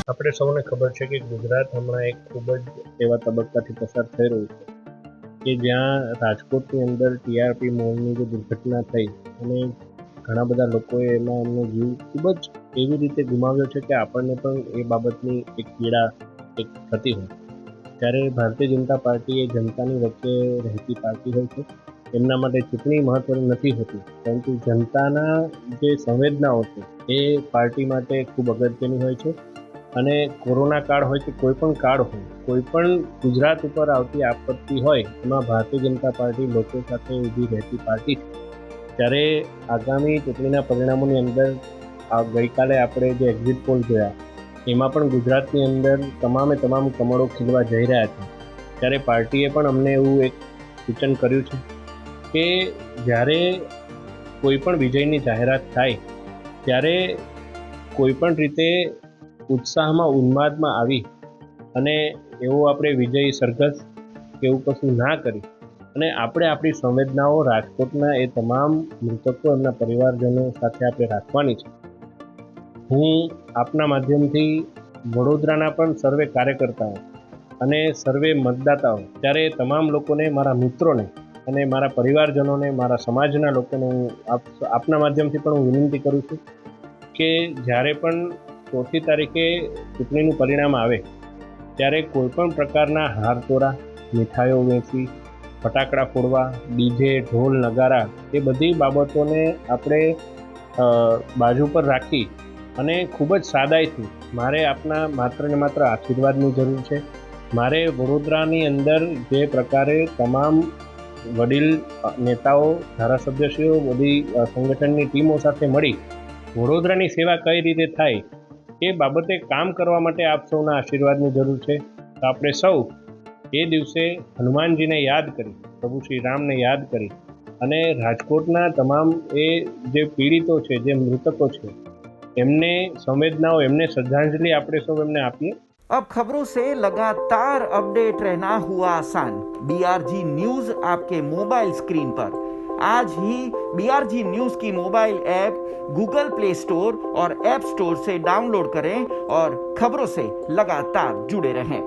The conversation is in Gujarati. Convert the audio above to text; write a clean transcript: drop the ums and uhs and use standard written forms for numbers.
આપણે સૌને ખબર છે કે ગુજરાત હમણાં એક ખૂબ જ એવા તબક્કાથી પસાર થઈ રહ્યું છે કે જ્યાં રાજકોટની અંદર ટીઆરપી મોલની જે દુર્ઘટના થઈ અને ઘણા બધા લોકોએ એમાં એમનો જીવ ખૂબ જ એવી રીતે ગુમાવ્યો છે કે આપણને પણ એ બાબતની એક પીડા એક થતી હોય. ત્યારે ભારતીય જનતા પાર્ટી એ જનતાની વચ્ચે રહેતી પાર્ટી હોય છે. એમના માટે ચૂંટણી મહત્વની નથી હોતી, પરંતુ જનતાના જે સંવેદનાઓ છે એ પાર્ટી માટે ખૂબ અગત્યની હોય છે. અને કોરોના કાળ હોય કે કોઈ પણ કાળ હોય, કોઈ પણ ગુજરાત ઉપર આવતી આપત્તિ હોય, એમાં ભારતીય જનતા પાર્ટી લોકો સાથે ઊભી રહેતી પાર્ટી છે. ત્યારે આગામી ચૂંટણીના પરિણામોની અંદર ગઈકાલે આપણે જે એક્ઝિટ પોલ જોયા, એમાં પણ ગુજરાતની અંદર તમામ કમળો ખીલવા જઈ રહ્યા છે. ત્યારે પાર્ટીએ પણ અમને એવું એક સૂચન કર્યું છે કે જ્યારે કોઈ પણ વિજયની જાહેરાત થાય ત્યારે કોઈ પણ રીતે ઉત્સાહમાં ઉન્માદમાં આવી અને એવો આપણે વિજય સરઘસ કે એવું કશું ના કરી અને આપણે આપણી સંવેદનાઓ રાજકોટના એ તમામ મૃતકો એમના પરિવારજનો સાથે આપણે રાખવાની છે. હું આપના માધ્યમથી વડોદરાના પણ સર્વે કાર્યકર્તાઓ અને સર્વે મતદાતાઓ, ત્યારે તમામ લોકોને, મારા મિત્રોને અને મારા પરિવારજનોને, મારા સમાજના લોકોને હું આપના માધ્યમથી પણ હું વિનંતી કરું છું કે જ્યારે પણ 4મી તારીખે ચૂંટણીનું પરિણામ આવે ત્યારે કોઈપણ પ્રકારના હારતોરા, મીઠાઈઓ વેચી, ફટાકડા ફોડવા, ડીજે, ઢોલ, નગારા એ બધી બાબતોને આપણે બાજુ પર રાખી અને ખૂબ જ સાદાઈથી મારે આપના માત્ર ને માત્ર આશીર્વાદની જરૂર છે. મારે વડોદરાની અંદર જે પ્રકારે તમામ વડીલ નેતાઓ, ધારાસભ્યશ્રીઓ, બધી સંગઠનની ટીમો સાથે મળી વડોદરાની સેવા કઈ રીતે થાય એ બાબતે કામ કરવા માટે આપ સૌના આશીર્વાદની જરૂર છે. તો આપણે સૌ એ દિવસે હનુમાનજીને યાદ કરી, પ્રભુ શ્રી રામને યાદ કરી અને રાજકોટના તમામ એ જે પીડિતો છે, જે મૃતકો છે, એમને संवेदनाओं, एमने श्रद्धांजलि આપણે સૌ એમને આપીએ. अब खबरों से लगातार अपडेट रहना हुआ आसान। BRG न्यूज आपके मोबाइल स्क्रीन पर आज ही BRG न्यूज की mobile app Google play store और ऐप स्टोर से डाउनलोड करें और खबरों से लगातार जुड़े रहें।